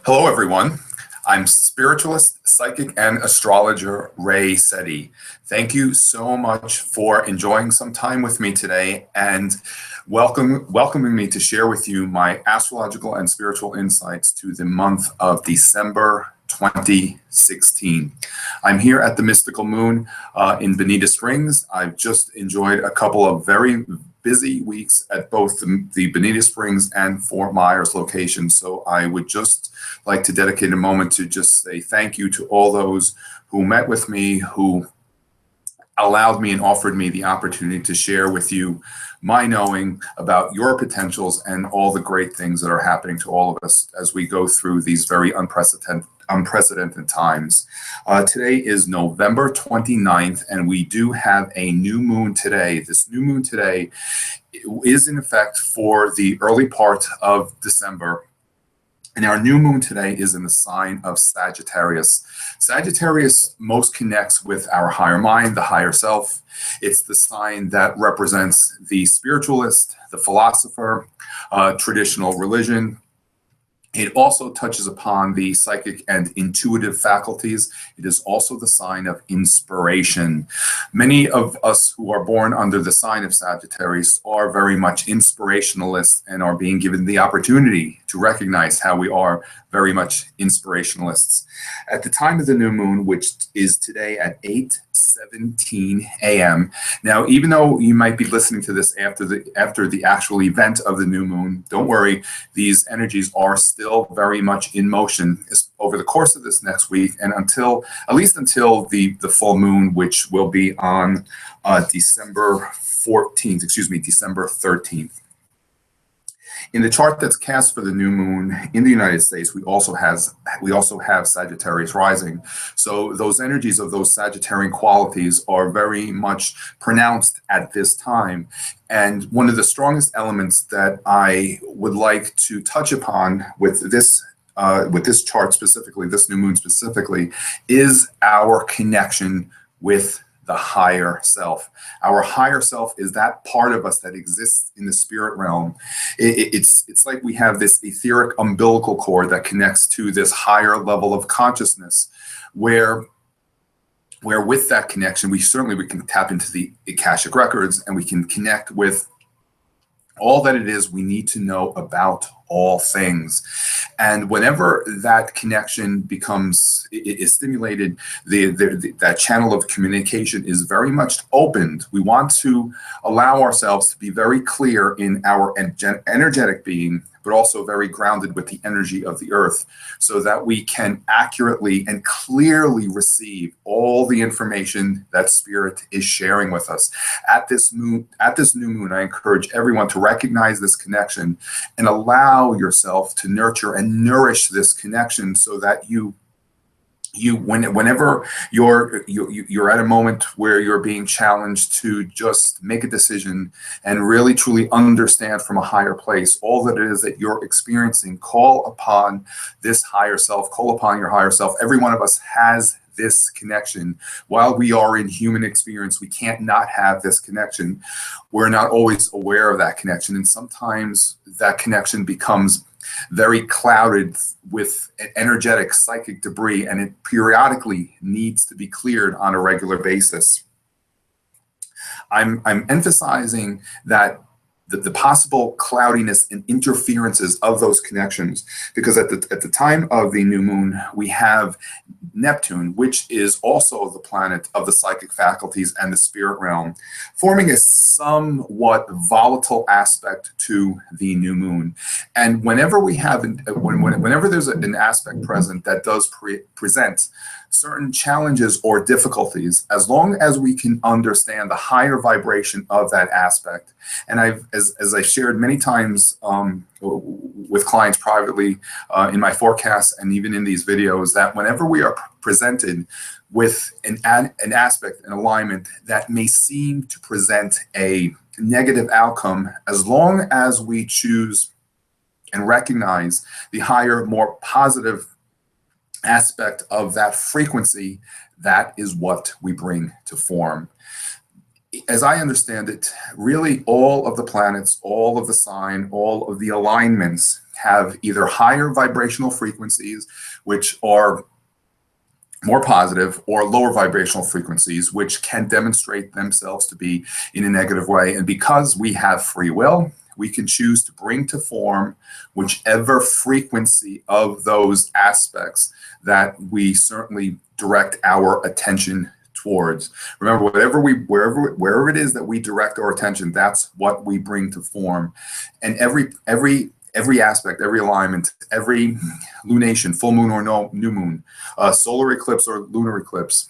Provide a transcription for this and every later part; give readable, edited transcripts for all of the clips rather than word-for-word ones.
Hello, everyone. I'm spiritualist, psychic, and astrologer Ray Sette. Thank you so much for enjoying some time with me today and welcoming me to share with you my astrological and spiritual insights to the month of December 2016. I'm here at the Mystical Moon in Bonita Springs. I've just enjoyed a couple of very busy weeks at both the Bonita Springs and Fort Myers locations. So I would just like to dedicate a moment to just say thank you to all those who met with me, who allowed me and offered me the opportunity to share with you my knowing about your potentials and all the great things that are happening to all of us as we go through these very unprecedented times. Today is November 29th, and we do have a new moon today. This new moon today is in effect for the early part of December. And our new moon today is in the sign of Sagittarius. Sagittarius most connects with our higher mind, the higher self. It's the sign that represents the spiritualist, the philosopher, traditional religion. It also touches upon the psychic and intuitive faculties. It is also the sign of inspiration. Many of us who are born under the sign of Sagittarius are very much inspirationalists and are being given the opportunity to recognize how we are very much inspirationalists. At the time of the new moon, which is today at 8:17 a.m. Now, even though you might be listening to this after the actual event of the new moon, don't worry, these energies are still very much in motion over the course of this next week and at least until the full moon, which will be on December 13th. In the chart that's cast for the new moon in the United States, we also have Sagittarius rising. So those energies of those Sagittarian qualities are very much pronounced at this time. And one of the strongest elements that I would like to touch upon with this chart specifically, this new moon specifically, is our connection with the higher self. Our higher self is that part of us that exists in the spirit realm. It's like we have this etheric umbilical cord that connects to this higher level of consciousness, where with that connection, we can tap into the Akashic records and we can connect with all that it is we need to know about all things. And whenever that connection is stimulated, that channel of communication is very much opened. We want to allow ourselves to be very clear in our energetic being, but also very grounded with the energy of the earth, so that we can accurately and clearly receive all the information that spirit is sharing with us. At this new moon, I encourage everyone to recognize this connection and allow yourself to nurture and nourish this connection, so that whenever you're at a moment where you're being challenged to just make a decision and really truly understand from a higher place all that it is that you're experiencing, call upon this higher self, call upon your higher self. Every one of us has this connection. While we are in human experience, we can't not have this connection. We're not always aware of that connection, and sometimes that connection becomes very clouded with energetic psychic debris, and it periodically needs to be cleared on a regular basis. I'm emphasizing that the possible cloudiness and interferences of those connections, because at the time of the new moon, we have Neptune, which is also the planet of the psychic faculties and the spirit realm, forming a somewhat volatile aspect to the new moon. And whenever there's an aspect present that does present certain challenges or difficulties, as long as we can understand the higher vibration of that aspect. And as I shared many times with clients privately in my forecasts and even in these videos, that whenever we are presented with an aspect, an alignment that may seem to present a negative outcome, as long as we choose and recognize the higher, more positive aspect of that frequency, that is what we bring to form. as I understand it, really all of the planets, all of the sign, all of the alignments have either higher vibrational frequencies, which are more positive, or lower vibrational frequencies, which can demonstrate themselves to be in a negative way. And because we have free will, we can choose to bring to form whichever frequency of those aspects that we certainly direct our attention towards. Remember, wherever it is that we direct our attention, that's what we bring to form. And every aspect, every alignment, every lunation, full moon or no new moon, solar eclipse or lunar eclipse,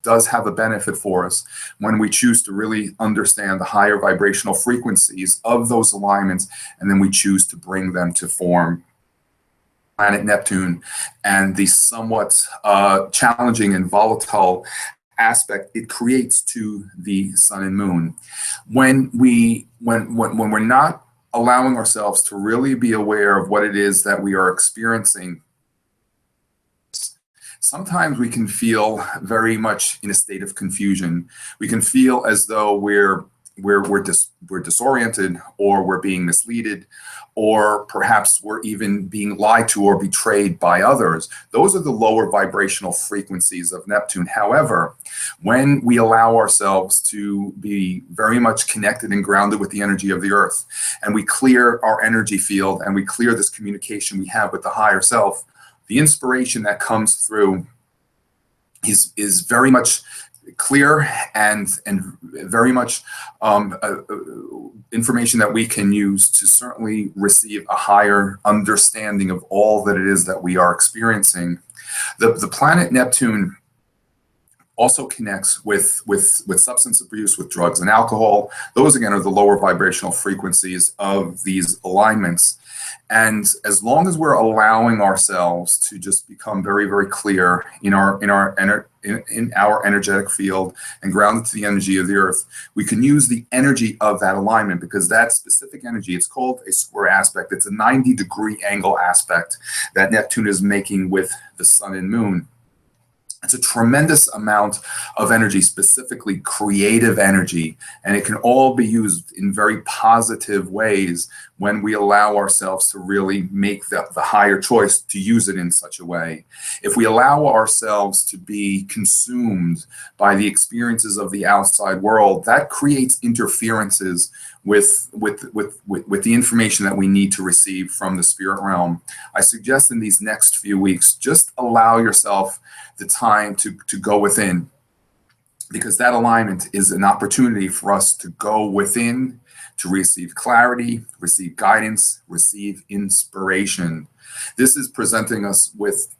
does have a benefit for us when we choose to really understand the higher vibrational frequencies of those alignments, and then we choose to bring them to form. Planet Neptune and the somewhat challenging and volatile aspect it creates to the sun and moon. When we're not allowing ourselves to really be aware of what it is that we are experiencing, sometimes we can feel very much in a state of confusion. We can feel as though we're disoriented, or we're being misleaded, or perhaps we're even being lied to or betrayed by others. Those are the lower vibrational frequencies of Neptune. However, when we allow ourselves to be very much connected and grounded with the energy of the earth, and we clear our energy field, and we clear this communication we have with the higher self, the inspiration that comes through is very much clear and very much information that we can use to certainly receive a higher understanding of all that it is that we are experiencing. The planet Neptune also connects with substance abuse, with drugs and alcohol. Those again are the lower vibrational frequencies of these alignments. And as long as we're allowing ourselves to just become very, very clear in our energetic field and grounded to the energy of the earth, we can use the energy of that alignment, because that specific energy, it's called a square aspect. It's a 90-degree angle aspect that Neptune is making with the sun and moon. It's a tremendous amount of energy, specifically creative energy, and it can all be used in very positive ways when we allow ourselves to really make the higher choice to use it in such a way. If we allow ourselves to be consumed by the experiences of the outside world, that creates interferences with the information that we need to receive from the spirit realm. I suggest in these next few weeks, just allow yourself the time to go within, because that alignment is an opportunity for us to go within, to receive clarity, receive guidance, receive inspiration. This is presenting us with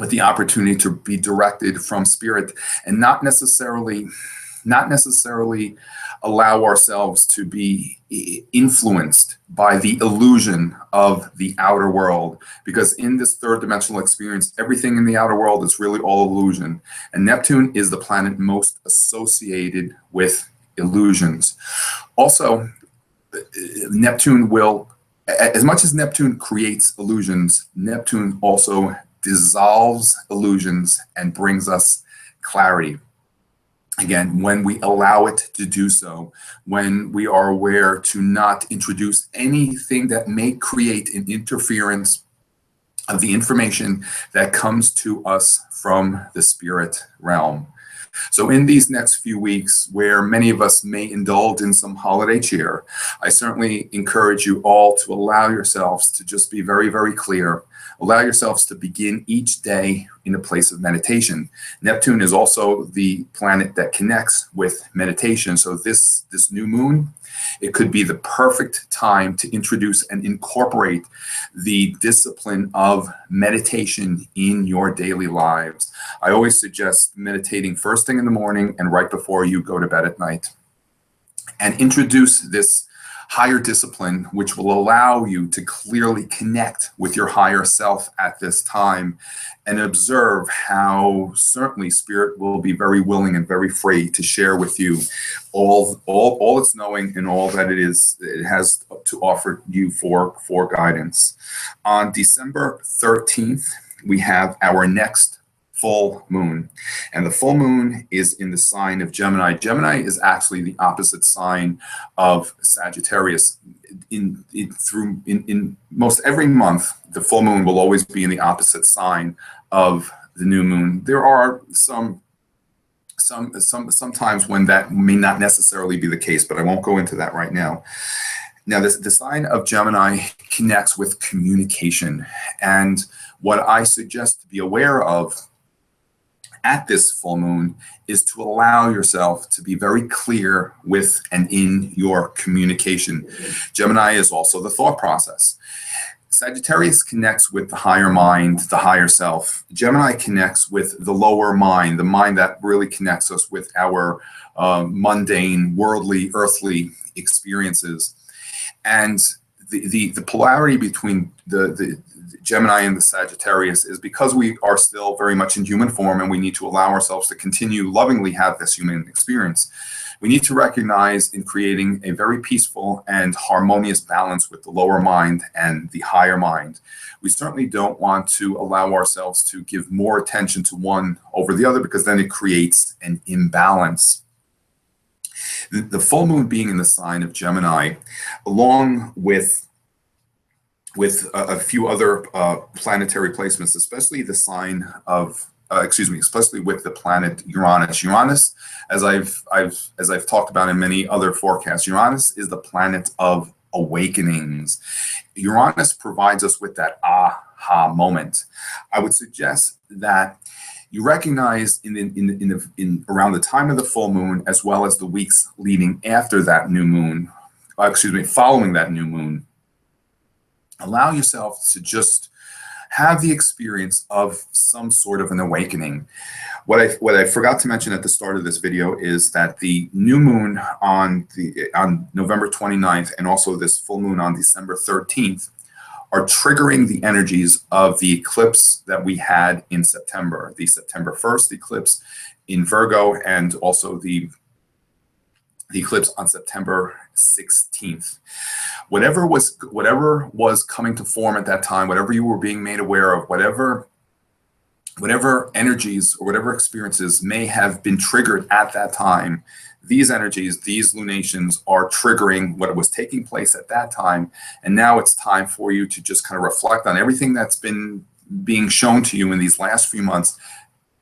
the opportunity to be directed from spirit, and not necessarily allow ourselves to be influenced by the illusion of the outer world, because in this third dimensional experience, everything in the outer world is really all illusion, and Neptune is the planet most associated with illusions. Also, Neptune will, as much as Neptune creates illusions, Neptune also dissolves illusions and brings us clarity. Again, when we allow it to do so, when we are aware to not introduce anything that may create an interference of the information that comes to us from the spirit realm. So in these next few weeks, where many of us may indulge in some holiday cheer, I certainly encourage you all to allow yourselves to just be very, very clear. Allow yourselves to begin each day in a place of meditation. Neptune is also the planet that connects with meditation. So this new moon, it could be the perfect time to introduce and incorporate the discipline of meditation in your daily lives. I always suggest meditating first thing in the morning and right before you go to bed at night. And introduce this higher discipline, which will allow you to clearly connect with your higher self at this time, and observe how certainly spirit will be very willing and very free to share with you all it's knowing and all that it has to offer you for guidance. On December 13th, we have our next full moon. And the full moon is in the sign of Gemini. Gemini is actually the opposite sign of Sagittarius. In most every month, the full moon will always be in the opposite sign of the new moon. There are sometimes when that may not necessarily be the case, but I won't go into that right now. Now, the sign of Gemini connects with communication. And what I suggest to be aware of at this full moon is to allow yourself to be very clear with and in your communication. Gemini is also the thought process. Sagittarius connects with the higher mind, the higher self. Gemini connects with the lower mind, the mind that really connects us with our mundane, worldly, earthly experiences. And the polarity between the Gemini and the Sagittarius is because we are still very much in human form and we need to allow ourselves to continue lovingly have this human experience. We need to recognize in creating a very peaceful and harmonious balance with the lower mind and the higher mind. We certainly don't want to allow ourselves to give more attention to one over the other, because then it creates an imbalance. The full moon being in the sign of Gemini, along with a few other planetary placements, especially the sign of especially with the planet Uranus. Uranus, as I've talked about in many other forecasts, Uranus is the planet of awakenings. Uranus provides us with that aha moment. I would suggest that you recognize in around the time of the full moon, as well as the weeks leading after that new moon, following that new moon, allow yourself to just have the experience of some sort of an awakening. What I forgot to mention at the start of this video is that the new moon on November 29th and also this full moon on December 13th are triggering the energies of the eclipse that we had in September, the September 1st eclipse in Virgo, and also the eclipse on September 16th. Whatever was coming to form at that time, whatever you were being made aware of, whatever energies or whatever experiences may have been triggered at that time, these energies, these lunations are triggering what was taking place at that time. And now it's time for you to just kind of reflect on everything that's been being shown to you in these last few months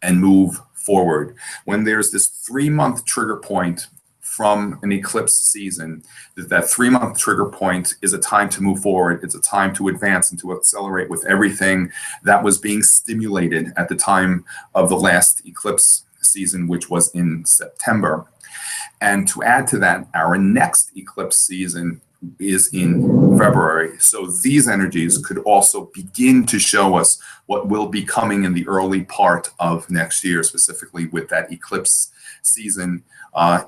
and move forward. When there's this 3-month trigger point from an eclipse season, that 3-month trigger point is a time to move forward. It's a time to advance and to accelerate with everything that was being stimulated at the time of the last eclipse season, which was in September. And to add to that, our next eclipse season is in February. So these energies could also begin to show us what will be coming in the early part of next year, specifically with that eclipse season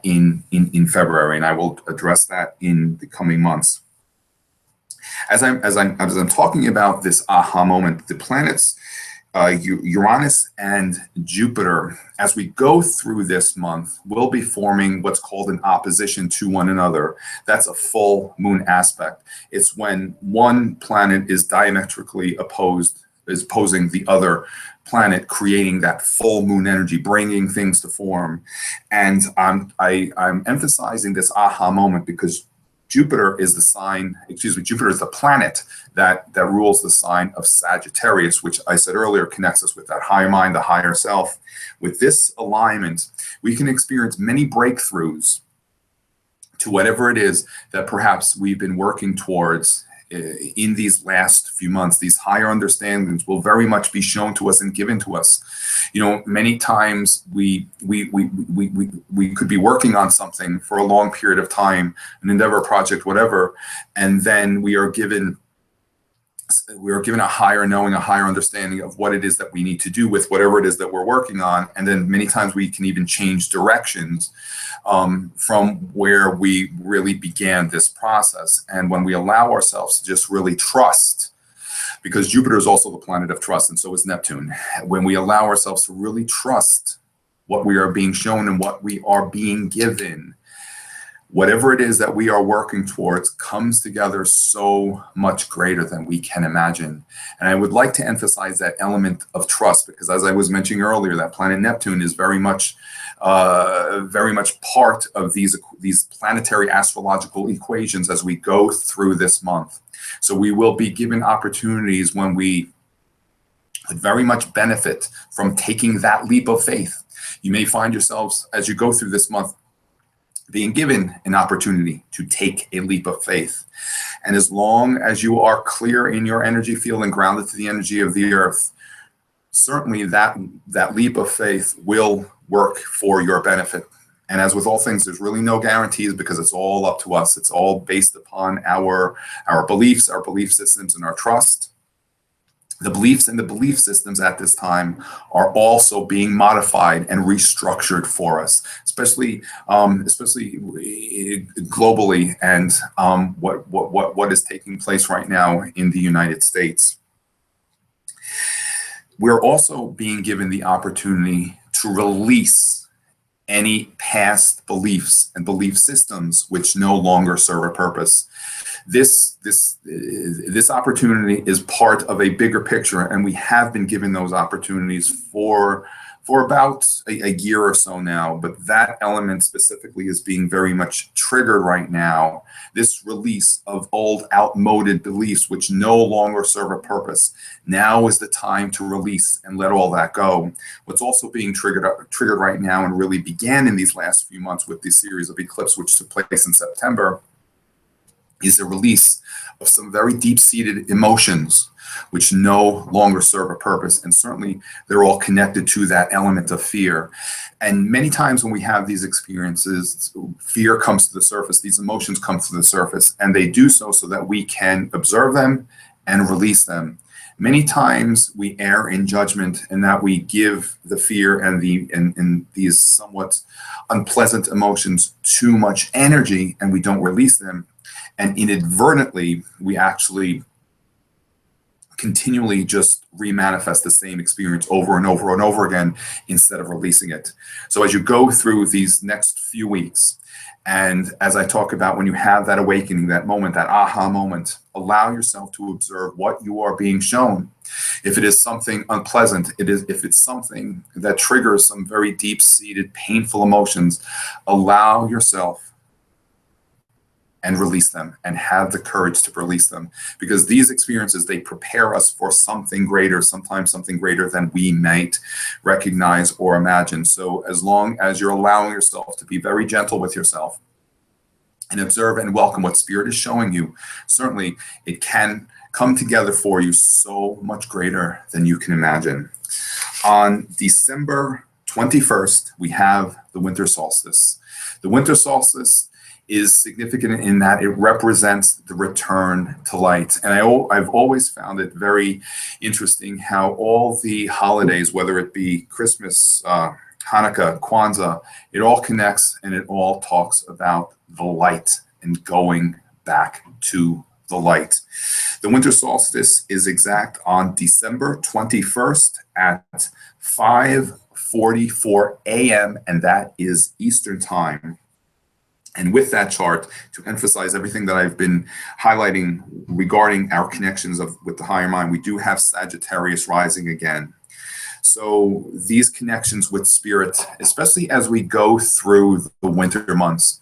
in February, and I will address that in the coming months. As I'm talking about this aha moment, the planets Uranus and Jupiter, as we go through this month, will be forming what's called an opposition to one another. That's a full moon aspect. It's when one planet is diametrically opposing the other planet, creating that full moon energy, bringing things to form. And I'm emphasizing this aha moment because Jupiter is the planet that rules the sign of Sagittarius, which I said earlier connects us with that higher mind, the higher self. With this alignment, we can experience many breakthroughs to whatever it is that perhaps we've been working towards in these last few months. These higher understandings will very much be shown to us and given to us. You know, many times we could be working on something for a long period of time, an endeavor, project, whatever, and then we are given a higher knowing, a higher understanding of what it is that we need to do with whatever it is that we're working on. And then many times we can even change directions from where we really began this process. And when we allow ourselves to just really trust, because Jupiter is also the planet of trust, and so is Neptune. When we allow ourselves to really trust what we are being shown and what we are being given, whatever it is that we are working towards comes together so much greater than we can imagine. And I would like to emphasize that element of trust, because as I was mentioning earlier, that planet Neptune is very much part of these planetary astrological equations as we go through this month. So we will be given opportunities when we could very much benefit from taking that leap of faith. You may find yourselves, as you go through this month, being given an opportunity to take a leap of faith. And as long as you are clear in your energy field and grounded to the energy of the earth, certainly that leap of faith will work for your benefit. And as with all things, there's really no guarantees, because it's all up to us. It's all based upon our beliefs, our belief systems, and our trust. The beliefs and the belief systems at this time are also being modified and restructured for us, especially globally, and what is taking place right now in the United States. We're also being given the opportunity to release any past beliefs and belief systems which no longer serve a purpose. This opportunity is part of a bigger picture, and we have been given those opportunities for about a year or so now, but that element specifically is being very much triggered right now. This release of old, outmoded beliefs which no longer serve a purpose. Now is the time to release and let all that go. What's also being triggered right now, and really began in these last few months with this series of eclipses which took place in September, is the release of some very deep-seated emotions which no longer serve a purpose. And certainly they're all connected to that element of fear. And many times when we have these experiences, fear comes to the surface, these emotions come to the surface, and they do so that we can observe them and release them. Many times we err in judgment, in that we give the fear and these somewhat unpleasant emotions too much energy, and we don't release them. And inadvertently, we actually continually just remanifest the same experience over and over and over again, instead of releasing it. So as you go through these next few weeks, and as I talk about, when you have that awakening, that moment, that aha moment, allow yourself to observe what you are being shown. If it is something unpleasant, if it's something that triggers some very deep-seated, painful emotions, allow yourself and release them, and have the courage to release them. Because these experiences, they prepare us for something greater, sometimes something greater than we might recognize or imagine. So as long as you're allowing yourself to be very gentle with yourself and observe and welcome what Spirit is showing you, certainly it can come together for you so much greater than you can imagine. On December 21st, we have the winter solstice. The winter solstice is significant in that it represents the return to light. And I've always found it very interesting how all the holidays, whether it be Christmas, Hanukkah, Kwanzaa, it all connects and it all talks about the light and going back to the light. The winter solstice is exact on December 21st at 5:44 a.m. and that is Eastern Time. And with that chart, to emphasize everything that I've been highlighting regarding our connections with the higher mind, we do have Sagittarius rising again. So these connections with Spirit, especially as we go through the winter months,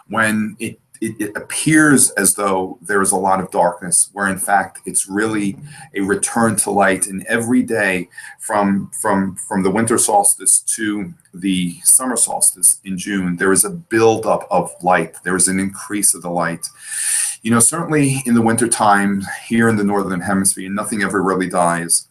when it appears as though there is a lot of darkness, where in fact it's really a return to light. And every day from the winter solstice to the summer solstice in June, there is a buildup of light. There is an increase of the light. You know, certainly in the winter time here in the Northern Hemisphere, nothing ever really dies.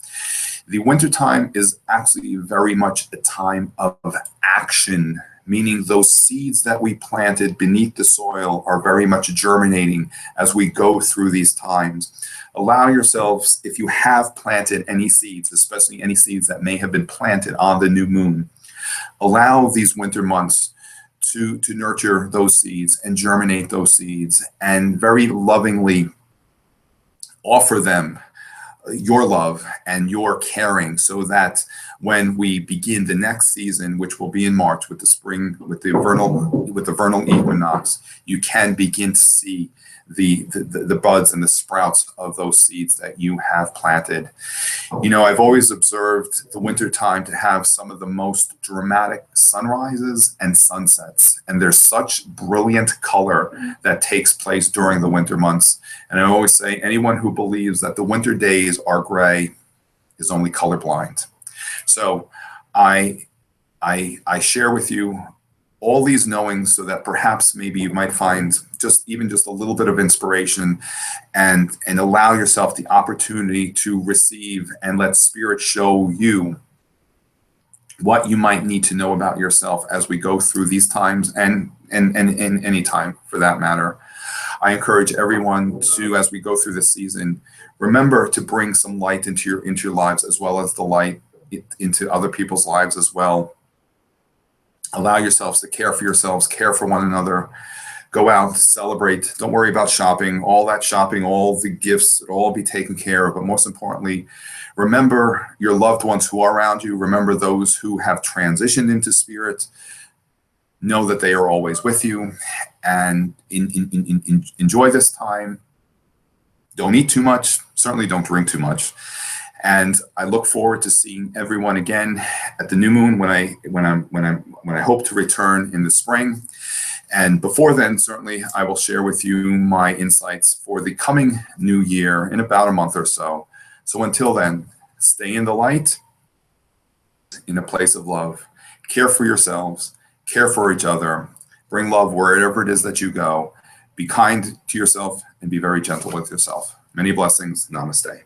The winter time is actually very much a time of action, meaning those seeds that we planted beneath the soil are very much germinating as we go through these times. Allow yourselves, if you have planted any seeds, especially any seeds that may have been planted on the new moon, allow these winter months to nurture those seeds and germinate those seeds, and very lovingly offer them your love and your caring, so that when we begin the next season, which will be in March with the spring, with the vernal equinox, you can begin to see the buds and the sprouts of those seeds that you have planted. I've always observed the winter time to have some of the most dramatic sunrises and sunsets, and there's such brilliant color that takes place during the winter months. And I always say, anyone who believes that the winter days are gray is only colorblind. So I share with you all these knowings so that perhaps maybe you might find just a little bit of inspiration, and allow yourself the opportunity to receive and let Spirit show you what you might need to know about yourself as we go through these times, and any time for that matter. I encourage everyone to, as we go through this season, remember to bring some light into your lives, as well as the light into other people's lives as well. Allow yourselves to care for yourselves, care for one another. Go out, celebrate. Don't worry about shopping. All that shopping, all the gifts, it'll all be taken care of. But most importantly, remember your loved ones who are around you. Remember those who have transitioned into Spirit. Know that they are always with you, and enjoy this time. Don't eat too much. Certainly don't drink too much. And I look forward to seeing everyone again at the new moon when I hope to return in the spring. And before then, certainly I will share with you my insights for the coming new year in about a month or so. So until then, stay in the light, in a place of love. Care for yourselves, care for each other, bring love wherever it is that you go. Be kind to yourself and be very gentle with yourself. Many blessings. Namaste.